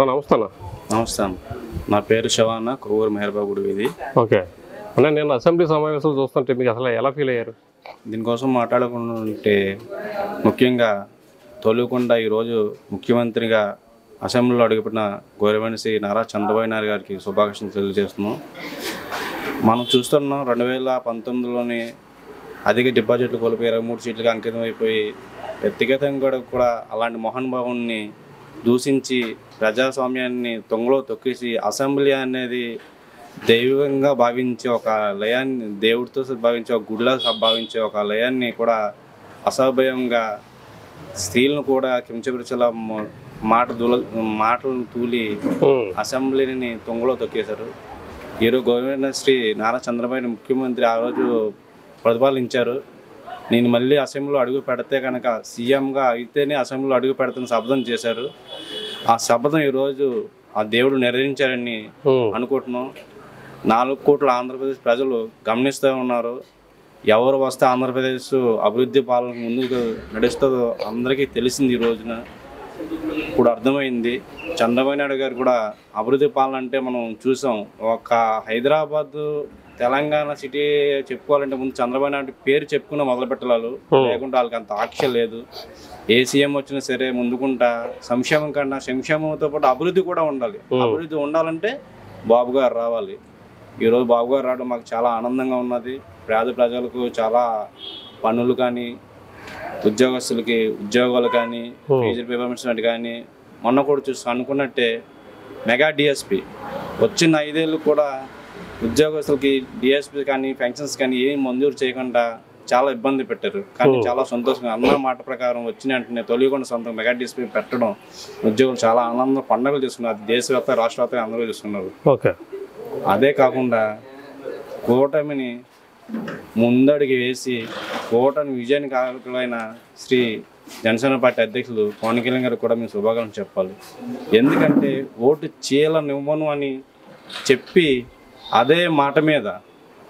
అన్న నమస్తే అన్న. నమస్తే అన్న. నా పేరు శివాన్న, కొవ్వూరు మెహర్బాబు వీధి. ఓకే అన్న, నేను అసెంబ్లీ సమావేశాలు చూస్తుంటే మీకు అసలు ఎలా ఫీల్ అయ్యారు? దీనికోసం మాట్లాడుకుంటే ముఖ్యంగా తొలుకుండా ఈరోజు ముఖ్యమంత్రిగా అసెంబ్లీలో అడుగుపెట్టిన గౌరవనీయ శ్రీ నారా చంద్రబాబు నాయుడు గారికి శుభాకాంక్షలు తెలియజేస్తున్నాం. మనం చూస్తున్నాం 2019లోని అధిక డిపాజిట్లు కోల్పోయి 23 సీట్లకు అంకితం అయిపోయి వ్యక్తిగతంగా కూడా అలాంటి మహానుభావుని దూషించి ప్రజాస్వామ్యాన్ని తొంగలో తొక్కేసి అసెంబ్లీ అనేది దైవంగా భావించే ఒక లయాన్ని, దేవుడితో భావించే ఒక గుడిలా భావించే ఒక లయాన్ని కూడా అసభ్యంగా స్త్రీలను కూడా కించపరిచేలా మాటలను తూలి అసెంబ్లీని తొంగలో తొక్కేశారు. ఈరోజు గవర్నర్ శ్రీ నారా చంద్రబాబు ముఖ్యమంత్రి ఆ రోజు ప్రతిపాదించారు, నేను మళ్ళీ అసెంబ్లీలో అడుగు పెడితే కనుక సీఎంగా అయితేనే అసెంబ్లీలో అడుగు పెడతాను శపథం చేశారు. ఆ శపథం ఈరోజు ఆ దేవుడు నెరవేర్చారని అనుకుంటున్నాం. 4 కోట్ల ఆంధ్రప్రదేశ్ ప్రజలు గమనిస్తూ ఉన్నారు. ఎవరు వస్తే ఆంధ్రప్రదేశ్ అభివృద్ధి పాలన ముందుకు నడుస్తుందో అందరికీ తెలిసింది. ఈ రోజున ఇప్పుడు అర్థమైంది. చంద్రబాబు నాయుడు గారు కూడా అభివృద్ధి పాలన అంటే మనం చూసాం. ఒక హైదరాబాద్ తెలంగాణ సిటీ చెప్పుకోవాలంటే ముందు చంద్రబాబు నాయుడు పేరు చెప్పుకున్న మొదలు పెట్టాలి, లేకుంటే వాళ్ళకి అంత ఆక్ష లేదు. ఏ సీఎం వచ్చినా సరే ముందుకుంటా సంక్షేమం కన్నా సంక్షేమంతో పాటు అభివృద్ధి కూడా ఉండాలి. అభివృద్ధి ఉండాలంటే బాబు గారు రావాలి. ఈరోజు బాబు గారు రావడం మాకు చాలా ఆనందంగా ఉన్నది. పేద ప్రజలకు చాలా పనులు కానీ, ఉద్యోగస్తులకి ఉద్యోగాలు కానీ, ఫీజు రీయింబర్స్మెంట్ కానీ, మొన్న కూడా చూసి అనుకున్నట్టే మెగా డిఎస్పి వచ్చిన 5 ఏళ్ళు కూడా ఉద్యోగస్తులకి డిఎస్పి కానీ పెన్షన్స్ కానీ ఏం మంజూరు చేయకుండా చాలా ఇబ్బంది పెట్టారు. కానీ చాలా సంతోషంగా అన్న మాట ప్రకారం వచ్చిన వెంటనే తొలిగొండ సొంతం మెగా డిఎస్పి పెట్టడం ఉద్యోగులు చాలా ఆనందం పండుగలు చేసుకున్నారు. దేశవ్యాప్తంగా రాష్ట్రవ్యాప్తంగా అందరూ చేసుకున్నారు. అదే కాకుండా కూటమిని ముందడుగు వేసి కూటమి విజయానికి కారకులైన శ్రీ జనసేన పార్టీ అధ్యక్షులు పవన్ కళ్యాణ్ గారు కూడా మేము శుభాకాంక్షలు చెప్పాలి. ఎందుకంటే ఓటు చీలనివ్వను అని చెప్పి అదే మాట మీద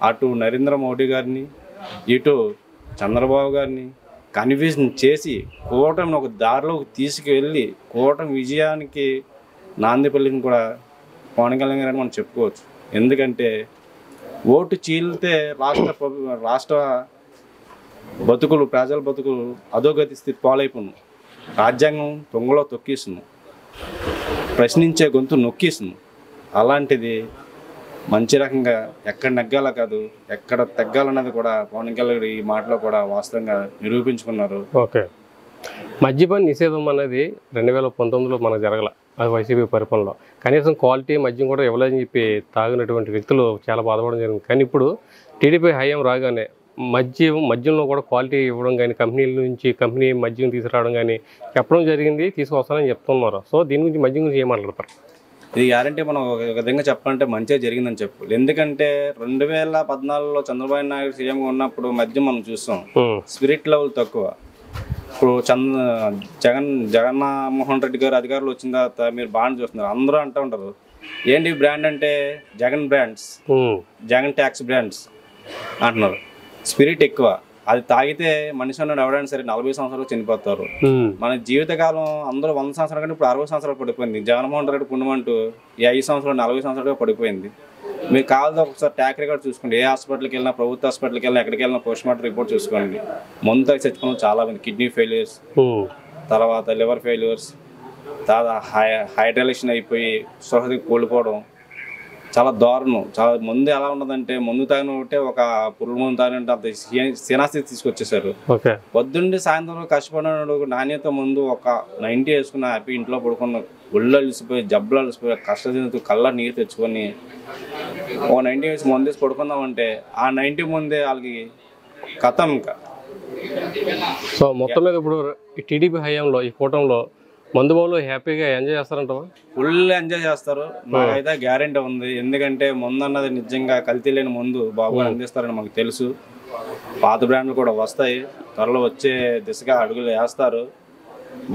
అటు నరేంద్ర మోడీ గారిని ఇటు చంద్రబాబు గారిని కన్విన్స్ చేసి కూటమిని ఒక దారిలోకి తీసుకువెళ్ళి కూటమి విజయానికి నాంది పలికిన కూడా పవన్ కళ్యాణ్ గారు మనం చెప్పుకోవచ్చు. ఎందుకంటే ఓటు చీలితే రాష్ట్ర బతుకులు, ప్రజల బతుకులు అధోగతి స్థితి పాలైపోను. రాజ్యాంగం తొంగలో తొక్కేస్తున్నాం, ప్రశ్నించే గొంతు నొక్కేస్తున్నాం. అలాంటిది మంచి రకంగా ఎక్కడ నెగ్గాల కాదు ఎక్కడ తగ్గాలన్నది కూడా పవన్ కళ్యాణ్ ఈ మాటలో కూడా వాస్తవంగా నిరూపించుకున్నారు. ఓకే, మద్యపాన నిషేధం అనేది 2019లో మనకు జరగల, అది వైసీపీ పరిపాలనలో. కనీసం క్వాలిటీ మద్యం కూడా ఇవ్వలేదని చెప్పి తాగినటువంటి వ్యక్తులు చాలా బాధపడడం జరిగింది. కానీ ఇప్పుడు టీడీపీ హయాం రాగానే మద్యంలో కూడా క్వాలిటీ ఇవ్వడం కానీ, కంపెనీల నుంచి కంపెనీ మద్యం తీసుకురావడం కానీ చెప్పడం జరిగింది, తీసుకొస్తానని చెప్తున్నారు. సో దీని గురించి మద్యం గురించి ఏం మాట్లాడతారు? ఇది గ్యారంటీ మనం ఒక విధంగా చెప్పాలంటే మంచిగా జరిగిందని చెప్పాలి. ఎందుకంటే 2014లో చంద్రబాబు నాయుడు సీఎంగా ఉన్నప్పుడు మద్యం మనం చూస్తాం, స్పిరిట్ లెవెల్ తక్కువ. ఇప్పుడు జగన్మోహన్ రెడ్డి గారు అధికారులు వచ్చిన తర్వాత మీరు బాగా చూస్తున్నారు. అందరూ అంటూ ఉంటారు ఏంటి బ్రాండ్ అంటే Jagan brands, Jagan tax brands అంటున్నారు. స్పిరిట్ ఎక్కువ, అది తాగితే మనిషి అన్నాడు ఎవరైనా సరే 40 సంవత్సరాలు చనిపోతారు. మన జీవితకాలం అందరూ 100 సంవత్సరాలు కానీ ఇప్పుడు 60 సంవత్సరాలు పడిపోయింది. జగన్మోహన్ రెడ్డి పుణ్యమంటూ ఈ 5 సంవత్సరాలు 40 సంవత్సరాలుగా పడిపోయింది. మీకు కావాల్సి ఒకసారి ట్రాక్ రికార్డ్ చూసుకోండి. ఏ హాస్పిటల్కి వెళ్ళినా, ప్రభుత్వ హాస్పిటల్కి వెళ్ళినా, ఎక్కడికి వెళ్ళినా పోస్ట్ మార్టం రిపోర్ట్ చూసుకోండి. ముందు తాగి చచ్చిపోవడం చాలా మంది, కిడ్నీ ఫెయిల్యూర్స్, తర్వాత లివర్ ఫెయిల్యూర్స్, తర్వాత హైడ్రేషన్ అయిపోయి స్పృహకి కోల్పోవడం చాలా దారుణం. చాలా ముందు ఎలా ఉన్నదంటే ముందు తాగిన ఒకటే ఒక పురుగు మందు తాగినంటే అంత స్థితి తీసుకొచ్చేసారు. పొద్దుండి సాయంత్రం కష్టపడినాడు నాణ్యత ముందు ఒక 90 వేసుకున్న హ్యాపీ ఇంట్లో పడుకున్న ఒళ్ళు అలిసిపోయి జబ్బులు అలిసిపోయి కష్టజీవితం కళ్ళ నీరు తెచ్చుకొని ఒక 90 వేసి ముందు వేసి పడుకుందామంటే ఆ 90 ముందే వాళ్ళకి కథం. ఇంకా సో మొత్తం మీద ఇప్పుడు టీడీపీ హయాంలో ఈ కూటమిలో మందు బాబులు హ్యాపీగా ఎంజాయ్ చేస్తారంటావా? ఫుల్ ఎంజాయ్ చేస్తారు, నాకైతే గ్యారెంటీ ఉంది. ఎందుకంటే ముందు అన్నది నిజంగా కల్తీ లేని ముందు బాబు అందిస్తారని మాకు తెలుసు. పాత బ్రాండ్లు కూడా వస్తాయి, త్వరలో వచ్చే దిశగా అడుగులు వేస్తారు.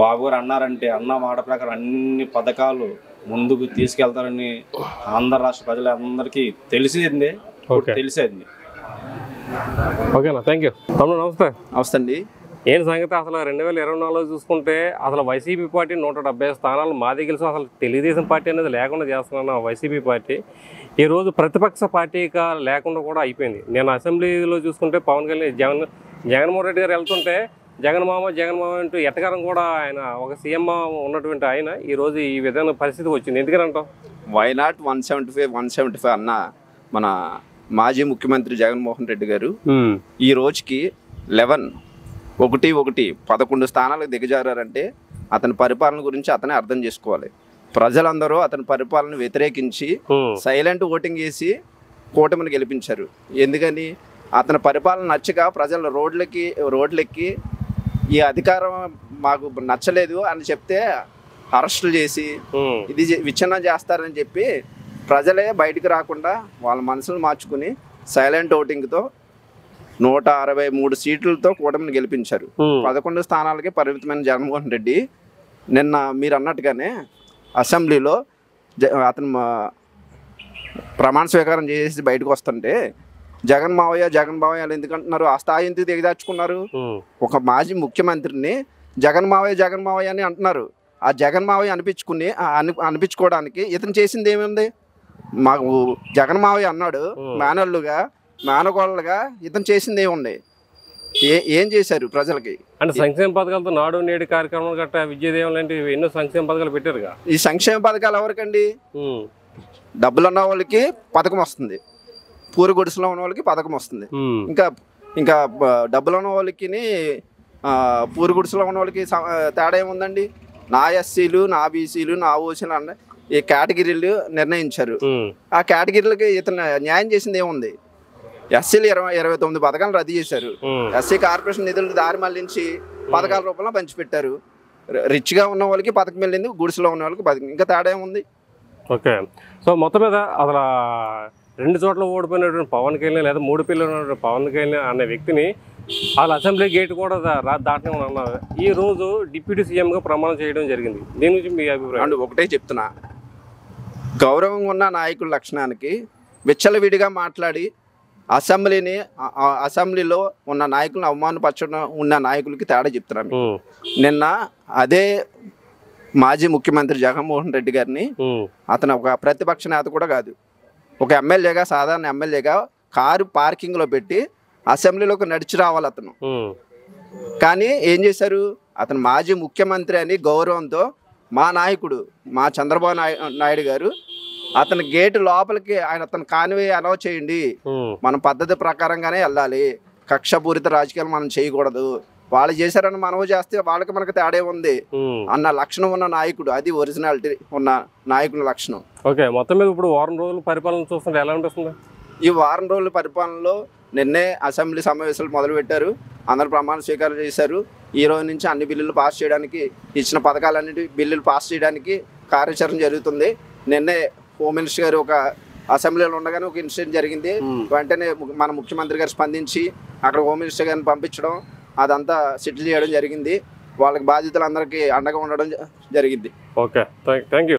బాబు గారు అన్నారంటే అన్న మాట ప్రకారం అన్ని పథకాలు ముందుకు తీసుకెళ్తారని ఆంధ్ర రాష్ట్ర ప్రజలందరికీ తెలిసింది, తెలిసేది. ఓకేనా, థ్యాంక్ యూ. నమస్తే. నమస్తే అండి. ఏంటి సంగతి అసలు 2024 చూసుకుంటే అసలు వైసీపీ పార్టీ 170 స్థానాలు మాది గెలుసు అసలు తెలుగుదేశం పార్టీ అనేది లేకుండా చేస్తున్న వైసీపీ పార్టీ ఈరోజు ప్రతిపక్ష పార్టీగా లేకుండా కూడా అయిపోయింది. నేను అసెంబ్లీలో చూసుకుంటే పవన్ కళ్యాణ్ జగన్మోహన్ రెడ్డి గారు వెళ్తుంటే జగన్మామ అంటూ ఎట్టగారం కూడా ఆయన ఒక సీఎం ఉన్నటువంటి ఆయన ఈరోజు ఈ విధంగా పరిస్థితి వచ్చింది. ఎందుకని అంటాం? వై నాట్ 175 అన్న మన మాజీ ముఖ్యమంత్రి జగన్మోహన్ రెడ్డి గారు ఈ రోజుకి 11 స్థానాలకు దిగజారంటే అతని పరిపాలన గురించి అతనే అర్థం చేసుకోవాలి. ప్రజలందరూ అతని పరిపాలన వ్యతిరేకించి సైలెంట్ ఓటింగ్ చేసి కూటమిని గెలిపించారు. ఎందుకని? అతని పరిపాలన నచ్చక ప్రజలు రోడ్లెక్కి ఈ అధికారం మాకు నచ్చలేదు అని చెప్తే అరెస్టులు చేసి ఇది విచ్ఛిన్నం చేస్తారని చెప్పి ప్రజలే బయటికి రాకుండా వాళ్ళ మనసులు మార్చుకుని సైలెంట్ ఓటింగ్తో 163 సీట్లతో కూటమిని గెలిపించారు. 11 స్థానాలకే పరిమితమైన జగన్మోహన్ రెడ్డి నిన్న మీరు అన్నట్టుగానే అసెంబ్లీలో అతను ప్రమాణ స్వీకారం చేసి బయటకు వస్తుంటే జగన్ మావయ్య ఎందుకంటున్నారు? ఆ స్థాయి ఎందుకు దిగదార్చుకున్నారు? ఒక మాజీ ముఖ్యమంత్రిని జగన్ మావయ్య అని అంటున్నారు. ఆ జగన్ మావయ్య అనిపించుకోవడానికి ఇతను చేసింది ఏముంది? మాకు జగన్ మావయ్య అన్నాడు, మేనగోళ్ళగా ఇతను చేసింది ఏముంది? ఏం చేశారు ప్రజలకి? అంటే సంక్షేమ పథకాలతో నాడు నేడు కార్యక్రమం గట్రా విద్యాదేవం లాంటి ఎన్నో సంక్షేమ పథకాలు పెట్టారుగా. ఈ సంక్షేమ పథకాలు ఎవరికండి? డబ్బులు ఉన్న వాళ్ళకి పథకం వస్తుంది, పూరి గుడిసెలో ఉన్న వాళ్ళకి పథకం వస్తుంది. ఇంకా డబ్బులు ఉన్న వాళ్ళకి పూరి గుడిసెలో ఉన్న వాళ్ళకి తేడా ఏముందండి? నా ఎస్సీలు, నా బీసీలు, నా ఓసీలు అన్న ఈ కేటగిరీలు నిర్ణయించారు. ఆ కేటగిరీలకి ఇతను న్యాయం చేసింది ఏముంది? ఎస్సీలు 29 పథకాలు రద్దు చేశారు. ఎస్సీ కార్పొరేషన్ నిధులు దారి మళ్లించి పథకాల రూపంలో పంచిపెట్టారు. రిచ్గా ఉన్న వాళ్ళకి పథకం వెళ్ళింది, గుడిసెలో ఉన్న వాళ్ళకి పథకం. ఇంకా తేడా ఏముంది? ఓకే. సో మొత్తం మీద అసలు 2 చోట్ల ఓడిపోయినటువంటి పవన్ కళ్యాణ్ లేదా 3 పిల్లలు ఉన్నటువంటి పవన్ కళ్యాణ్ అనే వ్యక్తిని వాళ్ళ అసెంబ్లీ గేట్ కూడా దాటనే అన్నారు. ఈ రోజు డిప్యూటీ సీఎంగా ప్రమాణం చేయడం జరిగింది. దీని గురించి మీ అభిప్రాయం? ఒకటే చెప్తున్నా, గౌరవంగా ఉన్న నాయకుల లక్షణానికి విచ్చలవిడిగా మాట్లాడి అసెంబ్లీలో ఉన్న నాయకులను అవమానపరచడం ఉన్న నాయకులకి తేడా చెప్తున్నాను. నిన్న అదే మాజీ ముఖ్యమంత్రి జగన్మోహన్ రెడ్డి గారిని అతను ఒక ప్రతిపక్ష నేత కూడా కాదు, ఒక ఎమ్మెల్యేగా, సాధారణ ఎమ్మెల్యేగా కారు పార్కింగ్లో పెట్టి అసెంబ్లీలోకి నడిచి రావాలి అతను. కానీ ఏం చేశారు? అతను మాజీ ముఖ్యమంత్రి అని గౌరవంతో మా నాయకుడు మా చంద్రబాబు నాయుడు గారు అతని గేటు లోపలికి అతను కానివే అలౌ చేయండి, మనం పద్ధతి ప్రకారంగానే వెళ్ళాలి, కక్షపూరిత రాజకీయాలు మనం చేయకూడదు, వాళ్ళు చేశారని మనము చేస్తే వాళ్ళకి మనకు తేడా ఉంది అన్న లక్షణం ఉన్న నాయకుడు. అది ఒరిజినాలిటీ ఉన్న నాయకుల లక్షణం. ఓకే. మొత్తం మీద ఇప్పుడు వారం రోజుల పరిపాలన చూస్తుంటే ఎలా అనిపిస్తుంది? ఈ వారం రోజుల పరిపాలనలో నిన్నే అసెంబ్లీ సమావేశాలు మొదలుపెట్టారు, అందరు ప్రమాణ స్వీకారం చేశారు. ఈ రోజు నుంచి అన్ని బిల్లులు పాస్ చేయడానికి, ఇచ్చిన పథకాలన్నిటి బిల్లులు పాస్ చేయడానికి కార్యాచరణ జరుగుతుంది. నిన్నే హోమ్ మినిస్టర్ గారు ఒక అసెంబ్లీలో ఉండగానే ఒక ఇన్సిడెంట్ జరిగింది. వెంటనే మన ముఖ్యమంత్రి గారు స్పందించి అక్కడ హోమ్ మినిస్టర్ గారిని పంపించడం, అదంతా సెటిల్ చేయడం జరిగింది. వాళ్ళకి బాధితులందరికీ అండగా ఉండడం జరిగింది. Okay, thank you.